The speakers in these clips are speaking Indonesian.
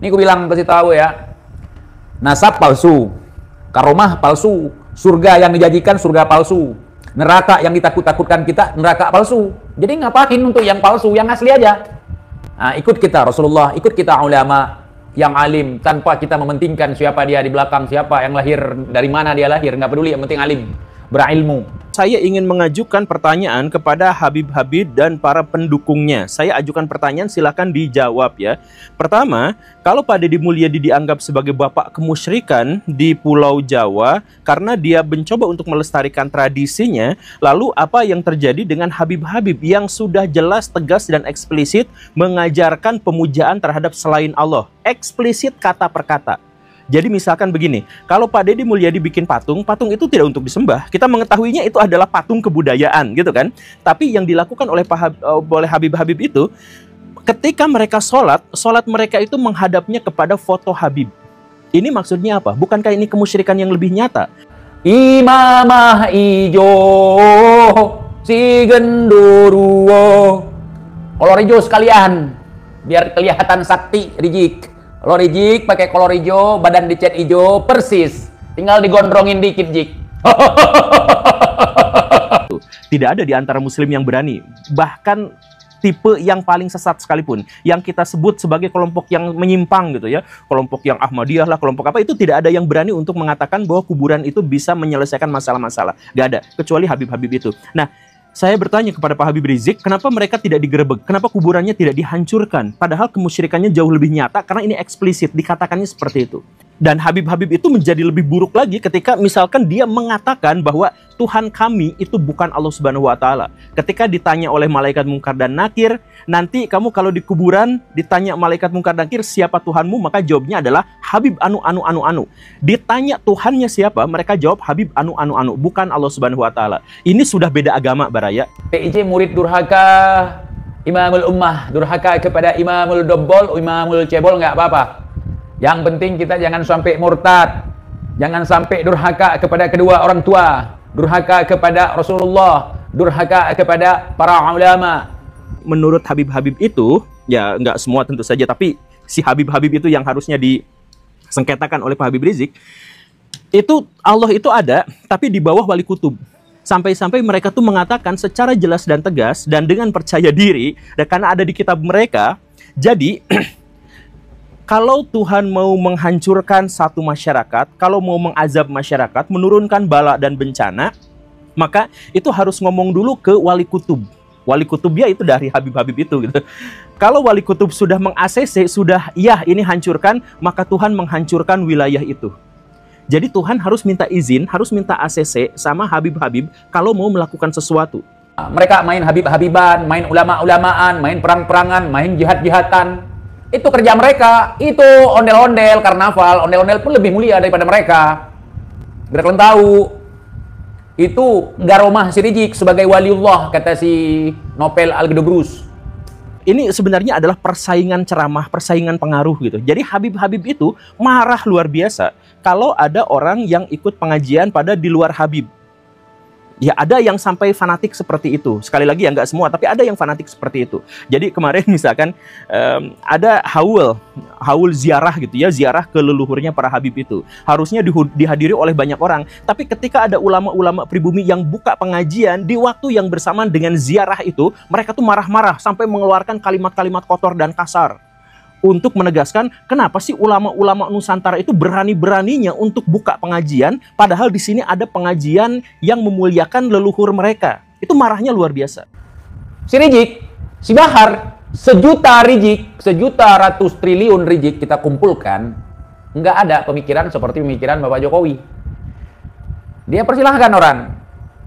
Ini aku bilang, kasih tahu ya. Nasab palsu, karomah palsu, surga yang dijanjikan surga palsu, neraka yang ditakut-takutkan kita neraka palsu. Jadi ngapain untuk yang palsu, yang asli aja. Nah, ikut kita Rasulullah, ikut kita ulama yang alim, tanpa kita mementingkan siapa dia di belakang, siapa yang lahir, dari mana dia lahir, nggak peduli, yang penting alim, berilmu. Saya ingin mengajukan pertanyaan kepada Habib-Habib dan para pendukungnya. Saya ajukan pertanyaan, silakan dijawab ya. Pertama, kalau Pak Deddy Mulyadi dianggap sebagai bapak kemusyrikan di Pulau Jawa karena dia mencoba untuk melestarikan tradisinya, lalu apa yang terjadi dengan Habib-Habib yang sudah jelas, tegas, dan eksplisit mengajarkan pemujaan terhadap selain Allah? Eksplisit kata per kata. Jadi misalkan begini, kalau Pak Deddy Mulyadi bikin patung, patung itu tidak untuk disembah. Kita mengetahuinya itu adalah patung kebudayaan, gitu kan? Tapi yang dilakukan oleh Habib-Habib itu, ketika mereka sholat mereka itu menghadapnya kepada foto Habib. Ini maksudnya apa? Bukankah ini kemusyrikan yang lebih nyata? Imamah ijo, si genderuwo. Kolor hijau sekalian, biar kelihatan sakti, rijik. Kalau rijik pakai kolor hijau, badan dicat hijau, persis. Tinggal digondrongin dikit, jik. Tidak ada di antara muslim yang berani. Bahkan tipe yang paling sesat sekalipun, yang kita sebut sebagai kelompok yang menyimpang gitu ya, kelompok yang Ahmadiyah lah, kelompok apa, itu tidak ada yang berani untuk mengatakan bahwa kuburan itu bisa menyelesaikan masalah-masalah. Gak ada, kecuali Habib-Habib itu. Nah, saya bertanya kepada Pak Habib Rizik, kenapa mereka tidak digerebek? Kenapa kuburannya tidak dihancurkan? Padahal kemusyrikannya jauh lebih nyata, karena ini eksplisit, dikatakannya seperti itu. Dan Habib-Habib itu menjadi lebih buruk lagi ketika misalkan dia mengatakan bahwa Tuhan kami itu bukan Allah Subhanahu wa Ta'ala. Ketika ditanya oleh malaikat Munkar dan Nakir, nanti kamu kalau di kuburan ditanya malaikat Munkar dan Nakir siapa Tuhanmu, maka jawabnya adalah Habib anu. Ditanya Tuhannya siapa, mereka jawab Habib anu, bukan Allah Subhanahu wa Ta'ala. Ini sudah beda agama, Baraya. PIJ murid durhaka Imamul Ummah, durhaka kepada Imamul Dobbol, Imamul Cebol, nggak apa-apa. Yang penting kita jangan sampai murtad, jangan sampai durhaka kepada kedua orang tua, durhaka kepada Rasulullah, durhaka kepada para ulama. Menurut Habib-Habib itu, ya nggak semua tentu saja, tapi si Habib-Habib itu yang harusnya disengketakan oleh Pak Habib Rizik, itu Allah itu ada, tapi di bawah wali kutub. Sampai-sampai mereka tuh mengatakan secara jelas dan tegas, dan dengan percaya diri, dan karena ada di kitab mereka, jadi kalau Tuhan mau menghancurkan satu masyarakat, kalau mau mengazab masyarakat, menurunkan bala dan bencana, maka itu harus ngomong dulu ke wali kutub. Wali kutubnya itu dari Habib-Habib itu gitu. Kalau wali kutub sudah meng-ACC, sudah ya ini hancurkan, maka Tuhan menghancurkan wilayah itu. Jadi Tuhan harus minta izin, harus minta ACC sama Habib-Habib kalau mau melakukan sesuatu. Mereka main Habib-Habiban, main ulama-ulamaan, main perang-perangan, main jihad-jihatan. Itu kerja mereka, itu ondel-ondel, karnaval, ondel-ondel pun lebih mulia daripada mereka. Biar kalian tahu, itu garomah si Rizik sebagai waliullah, kata si Nopel Al-Gedobrus. Ini sebenarnya adalah persaingan ceramah, persaingan pengaruh gitu. Jadi Habib-Habib itu marah luar biasa kalau ada orang yang ikut pengajian pada di luar Habib. Ya ada yang sampai fanatik seperti itu. Sekali lagi ya nggak semua, tapi ada yang fanatik seperti itu. Jadi kemarin misalkan ada haul ziarah gitu ya, ziarah ke leluhurnya para Habib itu. Harusnya dihadiri oleh banyak orang. Tapi ketika ada ulama-ulama pribumi yang buka pengajian di waktu yang bersamaan dengan ziarah itu, mereka tuh marah-marah sampai mengeluarkan kalimat-kalimat kotor dan kasar. Untuk menegaskan kenapa sih ulama-ulama Nusantara itu berani-beraninya untuk buka pengajian, padahal di sini ada pengajian yang memuliakan leluhur mereka. Itu marahnya luar biasa. Si Rizik, si Bahar, sejuta Rizik, sejuta ratus triliun Rizik kita kumpulkan, nggak ada pemikiran seperti pemikiran Bapak Jokowi. Dia persilahkan orang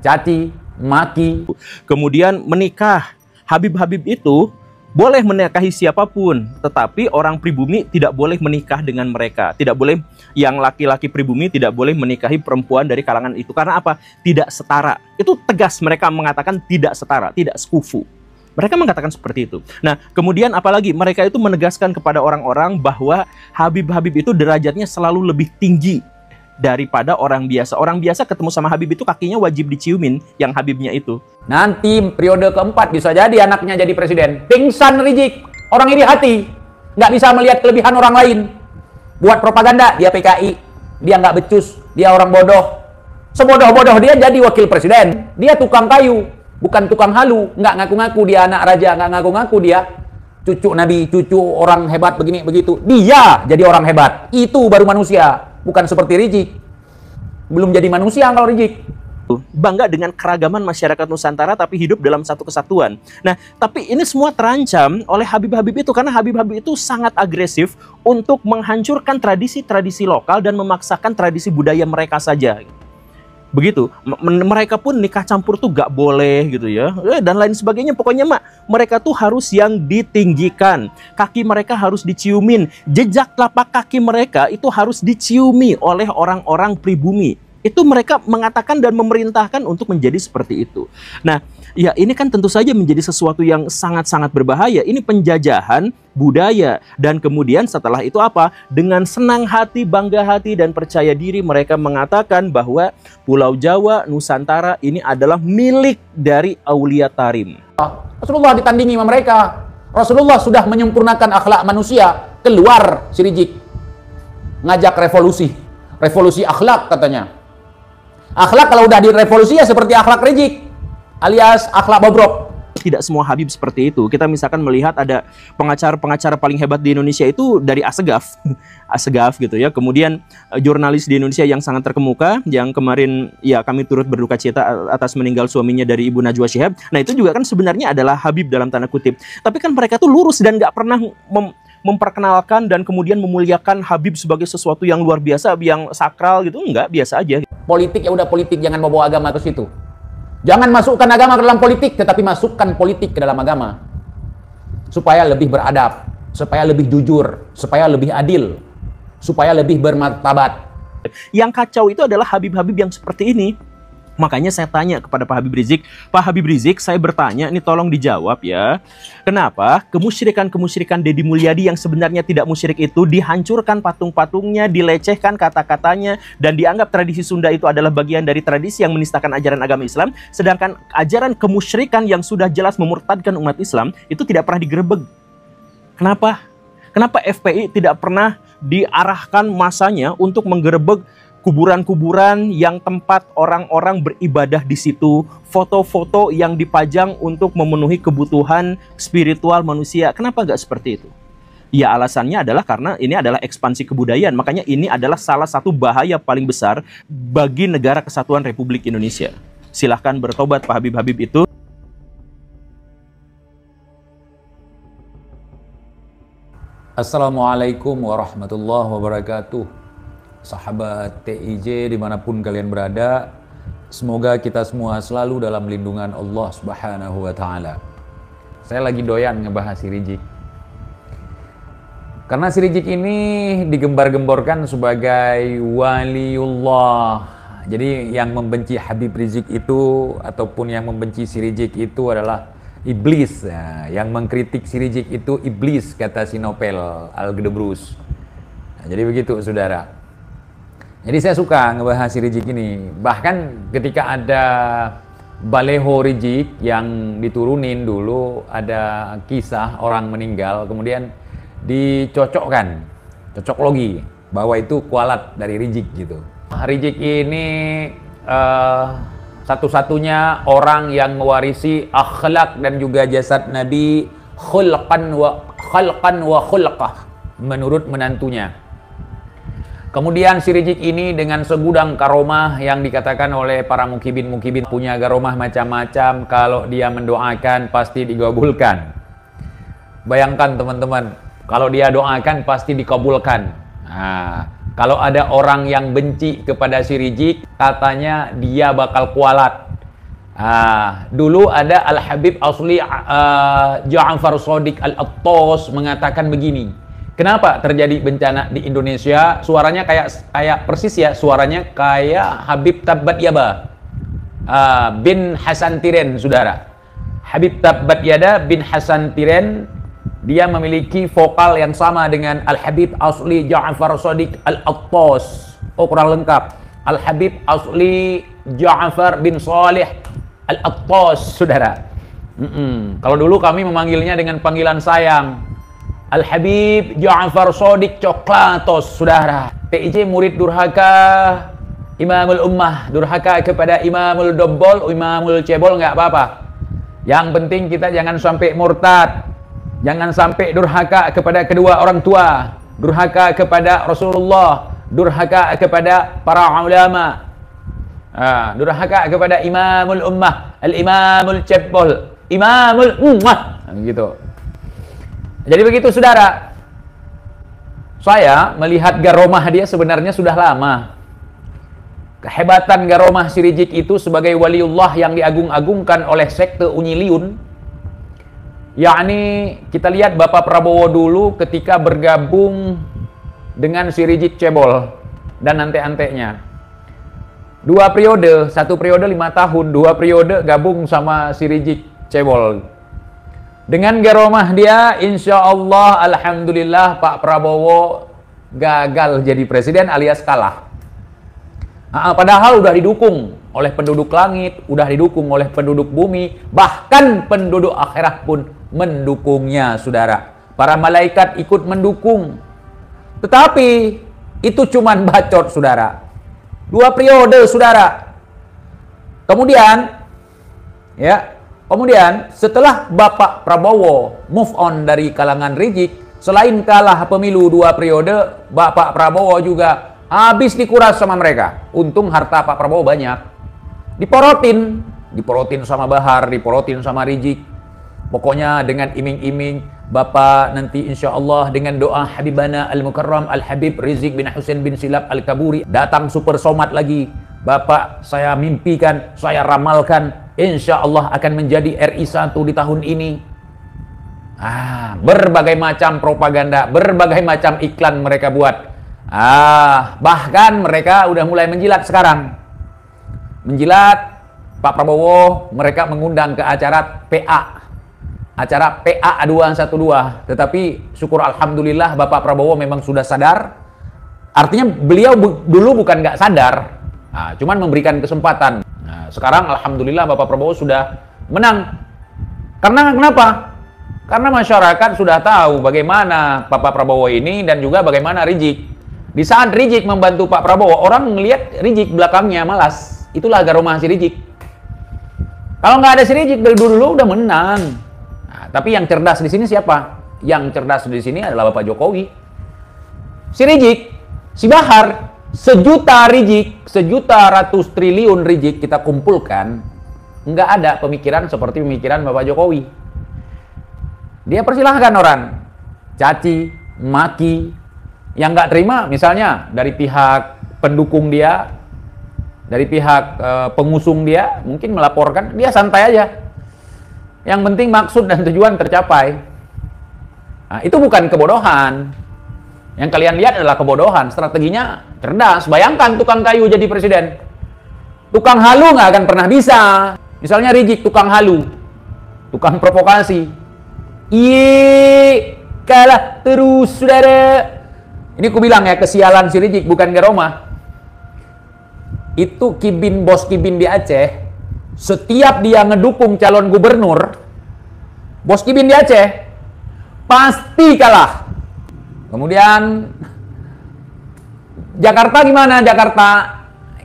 caci, maki. Kemudian menikah. Habib-Habib itu boleh menikahi siapapun, tetapi orang pribumi tidak boleh menikah dengan mereka. Tidak boleh, yang laki-laki pribumi tidak boleh menikahi perempuan dari kalangan itu. Karena apa? Tidak setara. Itu tegas mereka mengatakan tidak setara, tidak sekufu. Mereka mengatakan seperti itu. Nah, kemudian apalagi mereka itu menegaskan kepada orang-orang bahwa Habib-Habib itu derajatnya selalu lebih tinggi daripada orang biasa. Orang biasa ketemu sama Habib itu kakinya wajib diciumin, yang Habibnya itu. Nanti periode keempat bisa jadi anaknya jadi presiden. Pingsan Rizik, orang iri hati. nggak bisa melihat kelebihan orang lain. Buat propaganda, dia PKI, dia nggak becus, dia orang bodoh. Sebodoh-bodoh dia jadi wakil presiden. Dia tukang kayu, bukan tukang halu. Nggak ngaku-ngaku dia anak raja, nggak ngaku-ngaku dia cucu nabi, cucu orang hebat begini begitu. Dia jadi orang hebat. Itu baru manusia, bukan seperti Rizik. Belum jadi manusia kalau Rizik. Bangga dengan keragaman masyarakat Nusantara tapi hidup dalam satu kesatuan. Nah, tapi ini semua terancam oleh Habib-Habib itu karena Habib-Habib itu sangat agresif untuk menghancurkan tradisi-tradisi lokal dan memaksakan tradisi budaya mereka saja. Begitu, mereka pun nikah campur tuh gak boleh gitu ya, dan lain sebagainya. Pokoknya mereka tuh harus yang ditinggikan, kaki mereka harus diciumin, jejak telapak kaki mereka itu harus diciumi oleh orang-orang pribumi. Itu mereka mengatakan dan memerintahkan untuk menjadi seperti itu. Nah, ya ini kan tentu saja menjadi sesuatu yang sangat-sangat berbahaya. Ini penjajahan budaya. Dan kemudian setelah itu apa? Dengan senang hati, bangga hati, dan percaya diri mereka mengatakan bahwa Pulau Jawa, Nusantara ini adalah milik dari Aulia Tarim. Rasulullah ditandingi sama mereka. Rasulullah sudah menyempurnakan akhlak manusia. Keluar si Rizik. Ngajak revolusi. Revolusi akhlak katanya. Akhlak kalau udah direvolusi ya seperti akhlak Rizik alias akhlak bobrok. Tidak semua Habib seperti itu. Kita misalkan melihat ada pengacara-pengacara paling hebat di Indonesia itu dari Assegaf. Assegaf gitu ya. Kemudian jurnalis di Indonesia yang sangat terkemuka yang kemarin ya kami turut berduka cita atas meninggal suaminya dari Ibu Najwa Shihab. Nah, itu juga kan sebenarnya adalah Habib dalam tanda kutip. Tapi kan mereka tuh lurus dan nggak pernah memperkenalkan dan kemudian memuliakan Habib sebagai sesuatu yang luar biasa, yang sakral gitu. Enggak, biasa aja. Politik ya udah politik, jangan bawa agama ke situ. Jangan masukkan agama ke dalam politik, tetapi masukkan politik ke dalam agama. Supaya lebih beradab, supaya lebih jujur, supaya lebih adil, supaya lebih bermartabat. Yang kacau itu adalah Habib-Habib yang seperti ini. Makanya saya tanya kepada Pak Habib Rizik, Pak Habib Rizik, saya bertanya, ini tolong dijawab ya. Kenapa kemusyrikan-kemusyrikan Deddy Mulyadi yang sebenarnya tidak musyrik itu dihancurkan patung-patungnya, dilecehkan kata-katanya, dan dianggap tradisi Sunda itu adalah bagian dari tradisi yang menistakan ajaran agama Islam, sedangkan ajaran kemusyrikan yang sudah jelas memurtadkan umat Islam itu tidak pernah digerebek. Kenapa? Kenapa FPI tidak pernah diarahkan masanya untuk menggerebek kuburan-kuburan yang tempat orang-orang beribadah di situ, foto-foto yang dipajang untuk memenuhi kebutuhan spiritual manusia? Kenapa nggak seperti itu? Ya alasannya adalah karena ini adalah ekspansi kebudayaan. Makanya ini adalah salah satu bahaya paling besar bagi negara kesatuan Republik Indonesia. Silahkan bertobat Pak Habib-Habib itu. Assalamualaikum warahmatullahi wabarakatuh. Sahabat TIJ dimanapun kalian berada, semoga kita semua selalu dalam lindungan Allah Subhanahu wa Ta'ala. Saya lagi doyan ngebahas si Rizik, karena si Rizik ini digembar-gemborkan sebagai waliullah. Jadi yang membenci Habib Rizik itu ataupun yang membenci si Rizik itu adalah iblis. Nah, yang mengkritik si Rizik itu iblis, kata si Nopel Al-Gedebrus. Nah, jadi begitu saudara. Jadi saya suka ngebahas si Rizik ini. Bahkan ketika ada baleho Rizik yang diturunin dulu, ada kisah orang meninggal, kemudian dicocokkan, cocok logi, bahwa itu kualat dari Rizik gitu. Rizik ini satu-satunya orang yang mewarisi akhlak dan juga jasad Nabi khulqan wa khulqah menurut menantunya. Kemudian si Rizik ini dengan segudang karomah yang dikatakan oleh para mukibin punya karomah macam-macam, kalau dia mendoakan pasti dikabulkan. Bayangkan teman-teman, kalau dia doakan pasti dikabulkan. Nah, kalau ada orang yang benci kepada si Rizik, katanya dia bakal kualat. Dulu ada Al-Habib Asli Ja'far Shadiq Al-Attas mengatakan begini. Kenapa terjadi bencana di Indonesia? Suaranya kayak persis ya, suaranya kayak Habib Tabbat Yaba bin Hasan Tiren, saudara. Habib Tabbat Yada bin Hasan Tiren, dia memiliki vokal yang sama dengan Al-Habib Asli Ja'far Shadiq Al-Attas. Oh, kurang lengkap. Al-Habib Asli Ja'far bin Salih Al-Attas, saudara. Kalau dulu kami memanggilnya dengan panggilan sayang. Al-Habib Ja'far Shadiq Coklatos, saudara. PIJ murid durhaka Imamul Ummah, durhaka kepada Imamul Dobbol, Imamul Cebol, nggak apa-apa. Yang penting kita jangan sampai murtad, jangan sampai durhaka kepada kedua orang tua, durhaka kepada Rasulullah, durhaka kepada para ulama, durhaka kepada Imamul Ummah, Al-Imamul Cebol, Imamul Ummah, gitu. Jadi begitu, saudara. Saya melihat garomah dia sebenarnya sudah lama. Kehebatan garomah Sirijik itu sebagai waliullah yang diagung-agungkan oleh sekte Unyiliun. Yakni kita lihat Bapak Prabowo dulu ketika bergabung dengan Sirijik Cebol dan ante-antenya. 2 periode, 1 periode 5 tahun, 2 periode gabung sama Sirijik Cebol. Dengan garomah dia, insya Allah, alhamdulillah, Pak Prabowo gagal jadi presiden alias kalah. Padahal udah didukung oleh penduduk langit, udah didukung oleh penduduk bumi, bahkan penduduk akhirat pun mendukungnya, saudara. Para malaikat ikut mendukung. Tetapi itu cuman bacot, saudara. 2 periode, saudara. Kemudian setelah Bapak Prabowo move on dari kalangan Rijik, selain kalah pemilu 2 periode, Bapak Prabowo juga habis dikuras sama mereka. Untung harta Pak Prabowo banyak. Diporotin sama Bahar, diporotin sama Rijik. Pokoknya dengan iming-iming, Bapak nanti insya Allah dengan doa Habibana Al-Mukarram Al-Habib Rizik bin Husain bin Silap Al-Kaburi, datang super somat lagi. Bapak, saya mimpikan, saya ramalkan, insya Allah akan menjadi RI 1 di tahun ini. Berbagai macam propaganda, berbagai macam iklan mereka buat. Bahkan mereka udah mulai menjilat sekarang. Menjilat Pak Prabowo, mereka mengundang ke acara PA 212. Tetapi syukur alhamdulillah Bapak Prabowo memang sudah sadar. Artinya beliau dulu bukan nggak sadar, cuman memberikan kesempatan. Sekarang alhamdulillah Bapak Prabowo sudah menang. Karena kenapa? Karena masyarakat sudah tahu bagaimana Bapak Prabowo ini dan juga bagaimana Rijik. Di saat Rijik membantu Pak Prabowo, orang melihat Rijik belakangnya malas. Itulah garomah si Rijik. Kalau nggak ada si Rijik dari dulu udah menang. Tapi yang cerdas di sini siapa? Yang cerdas di sini adalah Bapak Jokowi. Si Rijik, si Bahar, sejuta Rijik, 1.100 triliun Rijik kita kumpulkan, nggak ada pemikiran seperti pemikiran Bapak Jokowi. Dia persilahkan orang caci, maki, yang nggak terima misalnya dari pihak pendukung dia, dari pihak pengusung dia, mungkin melaporkan, dia santai aja. Yang penting maksud dan tujuan tercapai. Itu bukan kebodohan. Yang kalian lihat adalah kebodohan. Strateginya cerdas. Bayangkan tukang kayu jadi presiden. Tukang halu nggak akan pernah bisa. Misalnya Rijik tukang halu, tukang provokasi. Kalah terus, saudara. Ini ku bilang ya, kesialan si Rijik bukan garomah. Itu bos Kibin di Aceh. Setiap dia ngedukung calon gubernur, bos Kibin di Aceh pasti kalah. Kemudian Jakarta gimana? Jakarta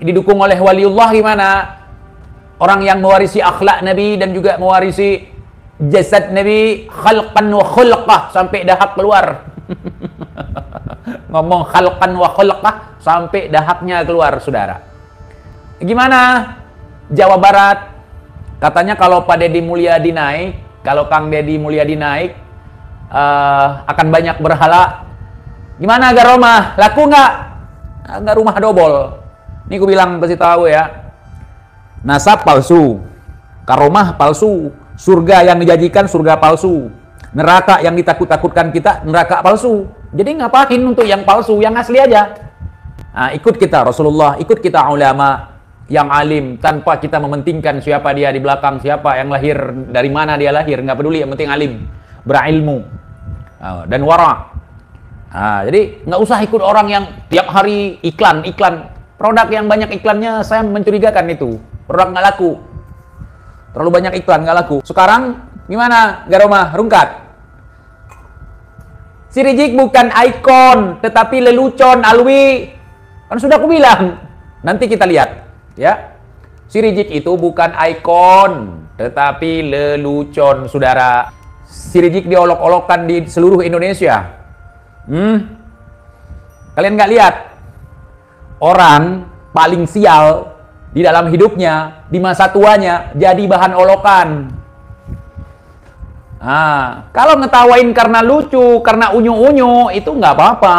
didukung oleh waliullah gimana? Orang yang mewarisi akhlak Nabi dan juga mewarisi jasad Nabi, khalqan wa khulqah, sampai dahak keluar. Ngomong khalqan wa khulqah sampai dahaknya keluar, saudara. Gimana? Jawa Barat, katanya kalau Pak Deddy Mulyadi naik, kalau Kang Deddy Mulyadi naik, akan banyak berhala. Gimana garomah? Laku nggak? Nggak rumah dobol. Ini aku bilang, kasih tahu ya. Nasab palsu, karomah palsu, surga yang dijanjikan surga palsu, neraka yang ditakut-takutkan kita neraka palsu. Jadi ngapain untuk yang palsu, yang asli aja. Ikut kita Rasulullah, ikut kita ulama yang alim, tanpa kita mementingkan siapa dia di belakang, siapa yang lahir, dari mana dia lahir, nggak peduli, yang penting alim, berilmu, dan wara. Jadi nggak usah ikut orang yang tiap hari iklan produk yang banyak iklannya. Saya mencurigakan itu produk nggak laku, terlalu banyak iklan nggak laku. Sekarang gimana garomah? Rungkat Si Rizik bukan ikon, tetapi lelucon, Alwi. Kan sudah aku bilang. Nanti kita lihat, ya. Si Rizik itu bukan ikon, tetapi lelucon, saudara. Si Rizik diolok-olokkan di seluruh Indonesia. Kalian nggak lihat? Orang paling sial di dalam hidupnya, di masa tuanya, jadi bahan olokan. Kalau ngetawain karena lucu, karena unyu-unyu, itu nggak apa-apa.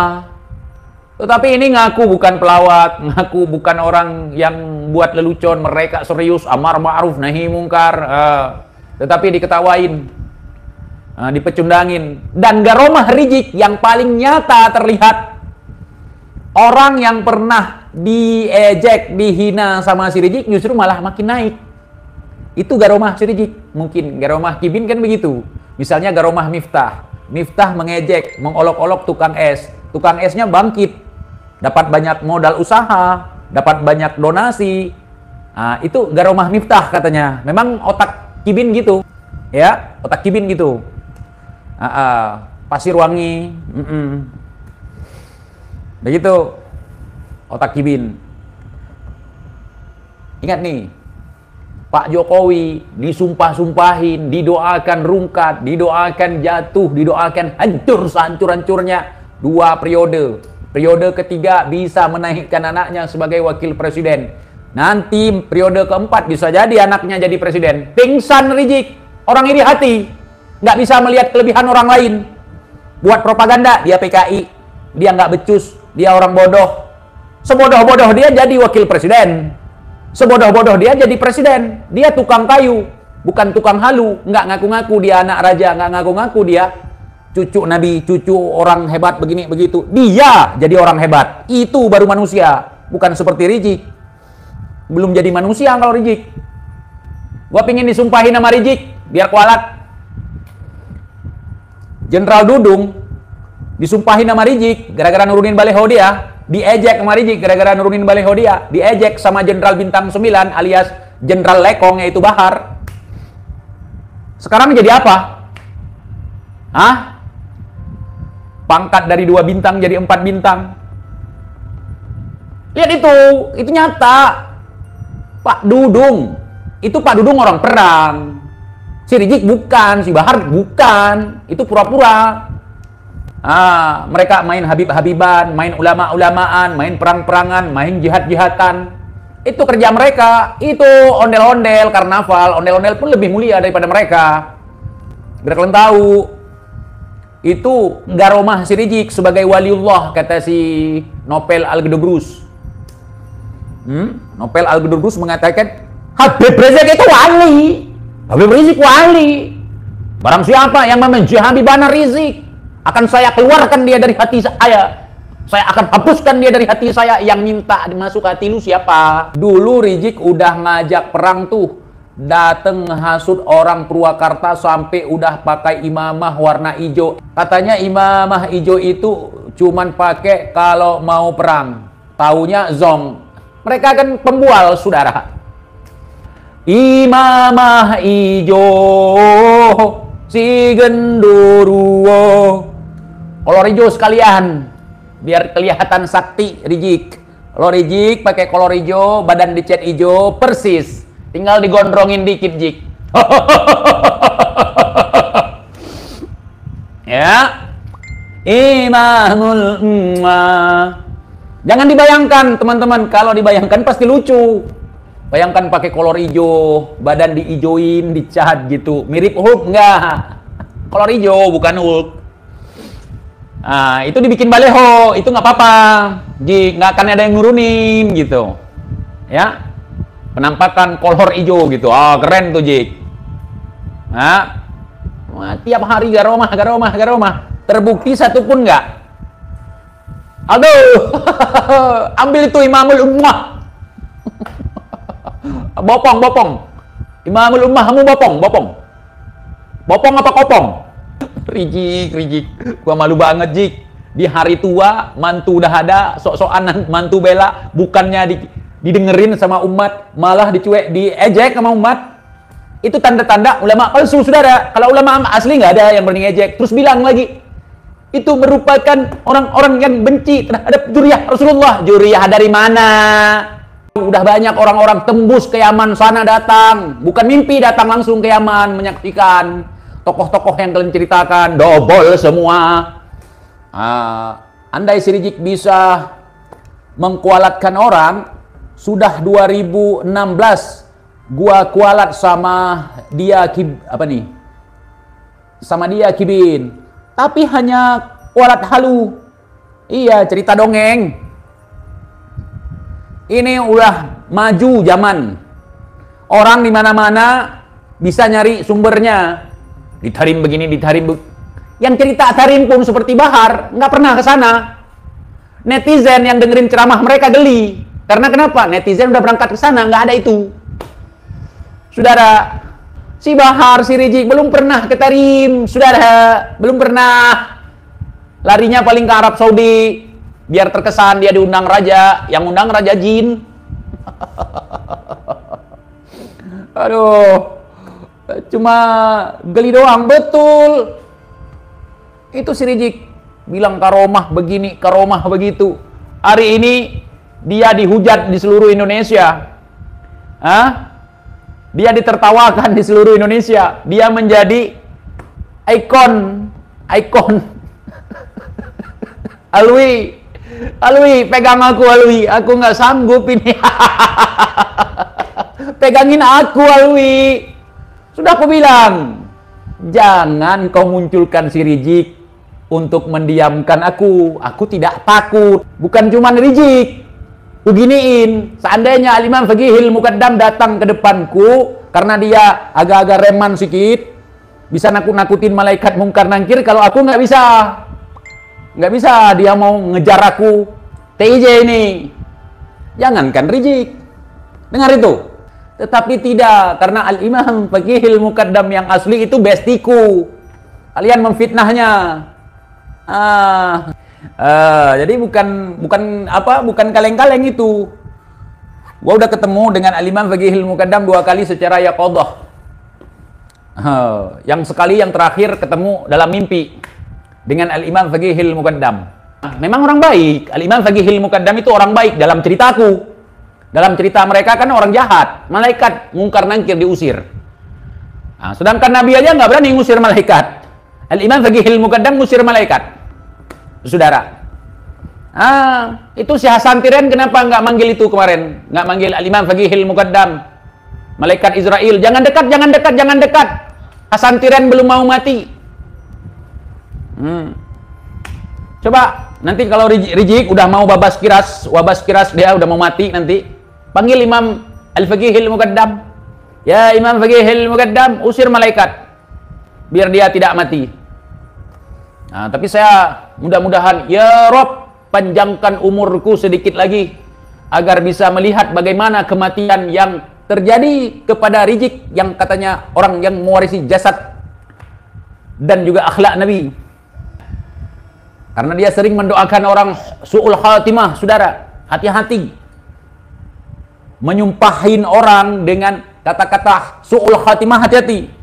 Tetapi ini ngaku bukan pelawak, ngaku bukan orang yang buat lelucon, mereka serius, amar ma'ruf, nahi mungkar. Tetapi diketawain, dipecundangin. Dan garomah Rizik yang paling nyata terlihat, orang yang pernah diejek, dihina sama si Rizik justru malah makin naik. Itu garomah si Rizik. Mungkin garomah Kibin kan begitu. Misalnya garomah Miftah. Miftah mengejek, mengolok-olok tukang es. Tukang esnya bangkit. Dapat banyak modal usaha, dapat banyak donasi. Itu garomah Miftah katanya. Memang otak Kibin gitu. Ya, otak Kibin gitu. Pasirwangi. Begitu. Otak Kibin. Ingat nih, Pak Jokowi disumpah-sumpahin, didoakan rungkat, didoakan jatuh, didoakan hancur sehancur-hancurnya 2 periode. Periode ketiga bisa menaikkan anaknya sebagai wakil presiden. Nanti periode keempat bisa jadi anaknya jadi presiden. Pingsan Rizik, orang iri hati, nggak bisa melihat kelebihan orang lain. Buat propaganda, dia PKI, dia nggak becus, dia orang bodoh. Sebodoh-bodoh dia jadi wakil presiden. Sebodoh-bodoh dia jadi presiden. Dia tukang kayu, bukan tukang halu. Nggak ngaku-ngaku dia anak raja, nggak ngaku-ngaku dia cucu nabi, cucu orang hebat begini begitu. Dia jadi orang hebat. Itu baru manusia, bukan seperti Rizik. Belum jadi manusia kalau Rizik. Gua pingin disumpahin sama Rizik biar kualat. Jenderal Dudung disumpahin sama Rizik gara-gara nurunin baleho dia. Diejek sama Rizik gara-gara nurunin baleho dia. Diejek sama Jenderal Bintang 9 alias Jenderal Lekong, yaitu Bahar. Sekarang jadi apa? Pangkat dari 2 bintang jadi 4 bintang. Lihat itu nyata. Pak Dudung, itu Pak Dudung orang perang. Si Rizik bukan, si Bahar bukan, itu pura-pura. Mereka main Habib-Habiban, main ulama-ulamaan, main perang-perangan, main jihad-jihatan. Itu kerja mereka. Itu ondel-ondel, karnaval. Ondel-ondel pun lebih mulia daripada mereka. Biar kalian tahu. Itu garomah si Rizik sebagai waliullah, kata si Nopel Al-Gedebrus. Nopel Al-Gedebrus mengatakan, Habib Rizik itu wali. Habib Rizik wali. Barang siapa yang membenci Habibana Rizik, akan saya keluarkan dia dari hati saya. Saya akan hapuskan dia dari hati saya. Yang minta masuk hati lu siapa? Dulu Rizik udah ngajak perang tuh. Dateng hasut orang Purwakarta sampai udah pakai imamah warna hijau. Katanya imamah hijau itu cuman pakai kalau mau perang. Taunya zong. Mereka kan pembual, saudara. Imamah hijau si genderuwo. Kolor hijau sekalian, biar kelihatan sakti Rizik. Kalau Rizik pakai kolor hijau, badan dicat hijau, persis. Tinggal digondrongin dikit, Jik. Ya. Imamul Ummah. Jangan dibayangkan, teman-teman. Kalau dibayangkan pasti lucu. Bayangkan pakai kolor hijau, badan diijoin, dicat gitu. Mirip Hulk enggak? Kolor hijau, bukan Hulk. Itu dibikin baleho, itu nggak apa-apa, Jik, nggak akan ada yang nurunin gitu, ya. Penampakan kolor hijau gitu, keren tuh Jik. Tiap hari garomah, terbukti satu pun nggak. Aduh, ambil itu Imamul Ummah, bopong, Imamul Ummah, kamu bopong apa kopong? Rizik, gua malu banget Jik. Di hari tua, mantu udah ada, sok-sokan mantu bela, bukannya didengerin sama umat, malah diejek sama umat. Itu tanda-tanda ulama palsu, saudara. Kalau ulama asli nggak ada yang berani ngejek. Terus bilang lagi, itu merupakan orang-orang yang benci terhadap Juriyah Rasulullah. Juriyah dari mana? Udah banyak orang-orang tembus ke Yaman sana datang. Bukan mimpi, datang langsung ke Yaman menyaksikan tokoh-tokoh yang kalian ceritakan. Dobol semua. Andai si Rizik bisa mengkualatkan orang, sudah 2016 gua kualat sama dia sama dia Kibin. Tapi hanya kualat halu. Iya, cerita dongeng. Ini udah maju zaman. Orang di mana-mana bisa nyari sumbernya. Ditarim begini, yang cerita Tarim pun seperti Bahar, nggak pernah ke sana. Netizen yang dengerin ceramah mereka geli. Karena kenapa? Netizen udah berangkat ke sana, nggak ada itu. Saudara, si Bahar, si Rizik belum pernah ke Tarim, saudara, belum pernah. Larinya paling ke Arab Saudi, biar terkesan dia diundang raja, yang undang raja jin. Aduh, cuma geli doang, betul. Itu si Rizik bilang karomah begini, karomah begitu. Hari ini dia dihujat di seluruh Indonesia. Dia ditertawakan di seluruh Indonesia. Dia menjadi ikon. Alwi, pegang aku Alwi. Aku nggak sanggup ini. Pegangin aku Alwi. Sudah aku bilang, jangan kau munculkan si Rizik untuk mendiamkan aku. Aku tidak takut. Bukan cuma Rizik. Beginiin, seandainya Al-Imam Faqihil Muqaddam datang ke depanku karena dia agak-agak reman sedikit, bisa nakut-nakutin malaikat mungkar nangkir. Kalau aku nggak bisa, dia mau ngejar aku. TIJ ini, jangankan Rizik, dengar itu. Tetapi tidak, karena Al-Imam Faqihil Muqaddam yang asli itu bestiku. Kalian memfitnahnya. Jadi bukan kaleng-kaleng itu. Gua udah ketemu dengan Al-Imam Faqihil Muqaddam 2 kali secara yaqadhah. Yang sekali yang terakhir ketemu dalam mimpi dengan Al-Imam Faqihil Muqaddam. Memang orang baik. Al-Imam Faqihil Muqaddam itu orang baik dalam ceritaku. Dalam cerita mereka kan orang jahat. Malaikat mungkar nangkir diusir. Sedangkan Nabi aja nggak berani ngusir malaikat. Al-Imam Faqihil Muqaddam ngusir malaikat. Saudara, itu si Hasan Tiren kenapa nggak manggil itu kemarin? Nggak manggil Al-Imam Faqihil Muqaddam, malaikat Israel. Jangan dekat. Hasan Tiren belum mau mati. Coba nanti kalau Rizik udah mau wabas kiras dia udah mau mati nanti, panggil Imam Al-Faqihil Muqaddam. Ya Imam Faqihil Muqaddam, usir malaikat biar dia tidak mati. Tapi saya mudah-mudahan, ya Rob, panjangkan umurku sedikit lagi agar bisa melihat bagaimana kematian yang terjadi kepada Rizik yang katanya orang yang mewarisi jasad dan juga akhlak Nabi. Karena dia sering mendoakan orang su'ul khatimah, saudara. Hati-hati menyumpahin orang dengan kata-kata su'ul khatimah, hati-hati.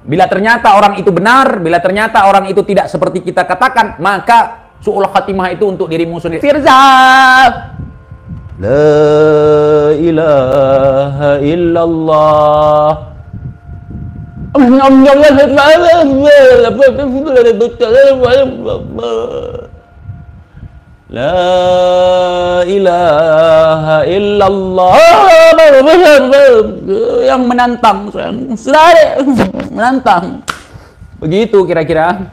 Bila ternyata orang itu benar, bila ternyata orang itu tidak seperti kita katakan, maka su'ul khatimah itu untuk dirimu sendiri. Firza, la ilaha illallah. La ilaha illallah. Yang menantang, menantang. Begitu kira-kira.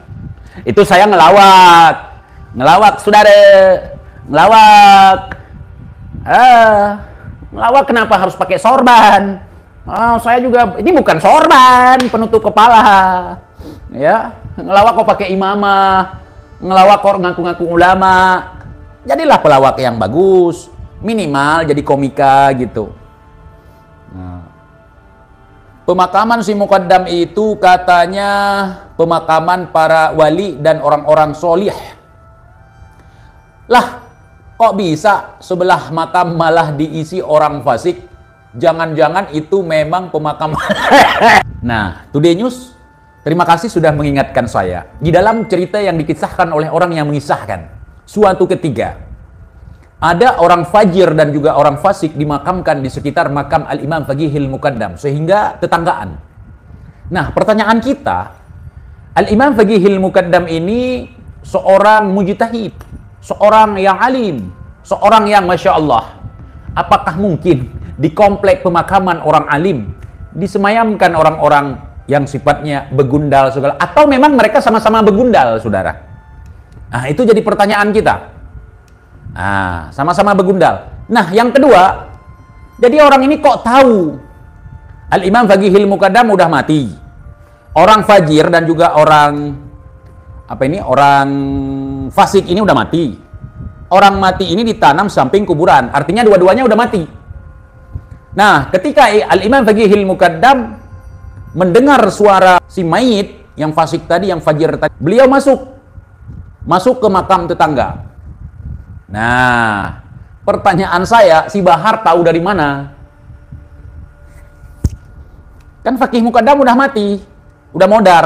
Itu saya ngelawak saudara, ngelawak. Ngelawak kenapa harus pakai sorban? Saya juga, ini bukan sorban, penutup kepala. Ya, ngelawak kok pakai imamah, ngelawak kok ngaku-ngaku ulama. Jadilah pelawak yang bagus, minimal jadi komika gitu. Pemakaman si Muqaddam itu katanya pemakaman para wali dan orang-orang solih. Lah, kok bisa sebelah makam malah diisi orang fasik? Jangan-jangan itu memang pemakaman. Nah, Today News Terima kasih sudah mengingatkan saya. Di dalam cerita yang dikisahkan oleh orang yang mengisahkan, suatu ketika ada orang fajir dan juga orang fasik dimakamkan di sekitar makam Al-Imam Faqihil Muqaddam, sehingga tetanggaan. Nah, pertanyaan kita, Al-Imam Faqihil Muqaddam ini seorang mujtahid, seorang yang alim, seorang yang Masya Allah. Apakah mungkin di komplek pemakaman orang alim disemayamkan orang-orang yang sifatnya begundal segala, atau memang mereka sama-sama begundal, saudara? Nah, itu jadi pertanyaan kita. Nah, sama-sama begundal. Nah, yang kedua, jadi orang ini kok tahu Al-Imam Faqihil Muqaddam udah mati? Orang fajir dan juga orang orang fasik ini udah mati. Orang mati ini ditanam samping kuburan, artinya dua-duanya udah mati. Nah, ketika Al-Imam Faqihil Muqaddam mendengar suara si mayit yang fasik tadi, yang fajir tadi, beliau masuk ke makam tetangga. Nah, pertanyaan saya, si Bahar tahu dari mana? Kan Faqih Muqaddam udah mati, udah modar.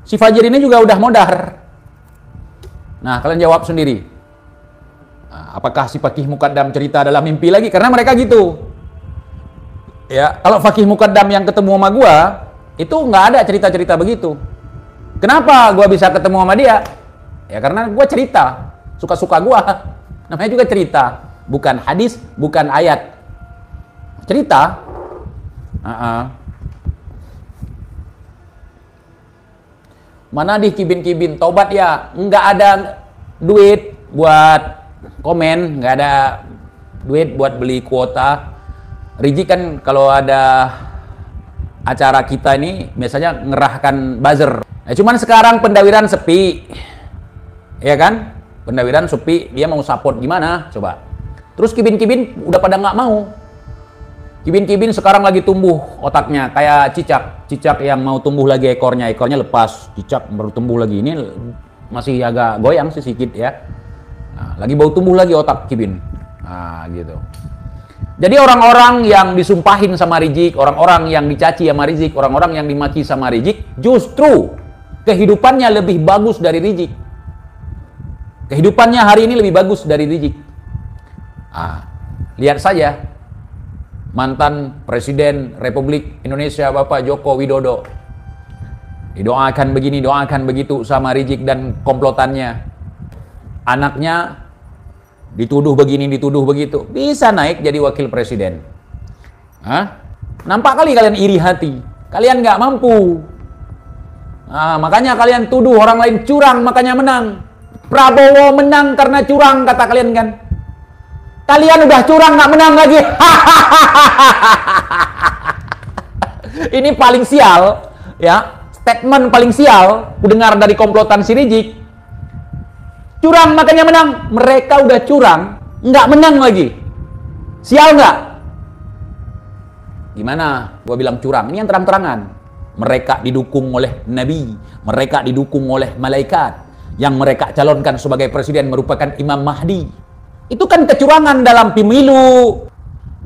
Si fajir ini juga udah modar. Nah, kalian jawab sendiri. Nah, apakah si Faqih Muqaddam cerita dalam mimpi lagi? Karena mereka gitu. Ya, kalau Faqih Muqaddam yang ketemu sama gua, itu nggak ada cerita-cerita begitu. Kenapa gua bisa ketemu sama dia? Ya karena gua cerita, suka-suka gua. Namanya juga cerita, bukan hadis, bukan ayat. Cerita. Mana di kibin-kibin tobat ya? Nggak ada duit buat komen, nggak ada duit buat beli kuota. Rizik kan kalau ada acara kita ini biasanya ngerahkan buzzer. Nah, cuman sekarang pendawiran sepi, ya kan? Pendawiran sepi, dia mau support gimana? Coba. Terus kibin-kibin udah pada nggak mau. Kibin-kibin sekarang lagi tumbuh otaknya kayak cicak yang mau tumbuh lagi ekornya lepas, cicak baru tumbuh lagi. Ini masih agak goyang sih sedikit ya. Nah, lagi baru tumbuh lagi otak kibin. Nah, gitu. Jadi orang-orang yang disumpahin sama Rizik, orang-orang yang dicaci sama Rizik, orang-orang yang dimaki sama Rizik, justru kehidupannya lebih bagus dari Rizik. Kehidupannya hari ini lebih bagus dari Rizik. Lihat saja mantan Presiden Republik Indonesia Bapak Joko Widodo. Didoakan begini, doakan begitu sama Rizik dan komplotannya. Anaknya dituduh begini, dituduh begitu. Bisa naik jadi wakil presiden. Nampak kali kalian iri hati. Kalian nggak mampu. Makanya kalian tuduh orang lain curang, makanya menang. Prabowo menang karena curang, kata kalian kan. Kalian udah curang, nggak menang lagi. Ini paling sial, ya. Statement paling sial, ku dengar dari komplotan si Rizik. Curang makanya menang. Mereka udah curang, nggak menang lagi. Sial nggak? Gimana? Gua bilang curang. Ini yang terang-terangan. Mereka didukung oleh Nabi, mereka didukung oleh malaikat, yang mereka calonkan sebagai presiden merupakan Imam Mahdi. Itu kan kecurangan dalam pemilu,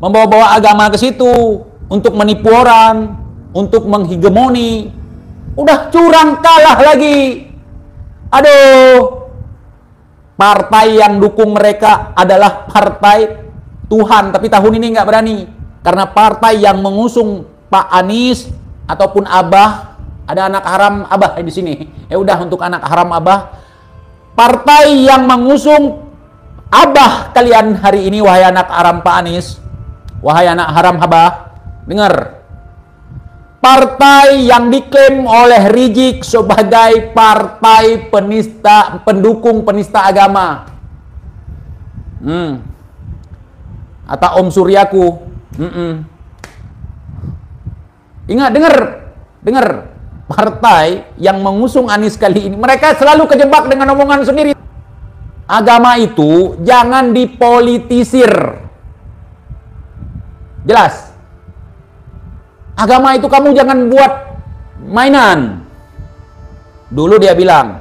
membawa-bawa agama ke situ untuk menipu orang, untuk menghegemoni. Udah curang kalah lagi. Aduh. Partai yang dukung mereka adalah partai Tuhan, tapi tahun ini nggak berani karena partai yang mengusung Pak Anies ataupun Abah, ada anak haram Abah di sini. Ya udah, untuk anak haram Abah, partai yang mengusung Abah kalian hari ini, wahai anak haram Pak Anies, wahai anak haram Abah, dengar. Partai yang diklaim oleh Rizik sebagai partai penista, pendukung penista agama. Atau Om Suryaku. Ingat, dengar. Partai yang mengusung Anies kali ini, mereka selalu kejebak dengan omongan sendiri. Agama itu jangan dipolitisir. Jelas. Agama itu kamu jangan buat mainan. Dulu dia bilang,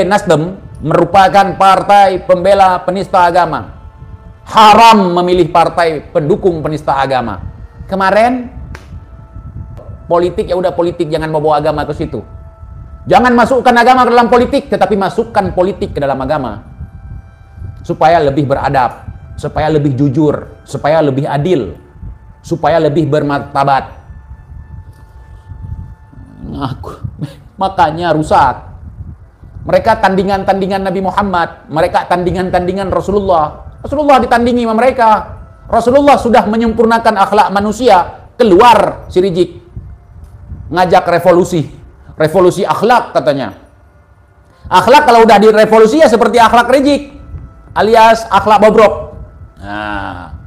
Nasdem merupakan partai pembela penista agama. Haram memilih partai pendukung penista agama. Kemarin Politik ya udah politik, jangan bawa agama ke situ. Jangan masukkan agama ke dalam politik, tetapi masukkan politik ke dalam agama. Supaya lebih beradab, supaya lebih jujur, supaya lebih adil, supaya lebih bermartabat. Makanya rusak. Mereka tandingan-tandingan Nabi Muhammad, mereka tandingan-tandingan Rasulullah. Rasulullah ditandingi sama mereka. Rasulullah sudah menyempurnakan akhlak manusia, keluar si Rizik. Ngajak revolusi. Revolusi akhlak katanya. Akhlak kalau udah direvolusi ya seperti akhlak Rizik, alias akhlak bobrok. Nah,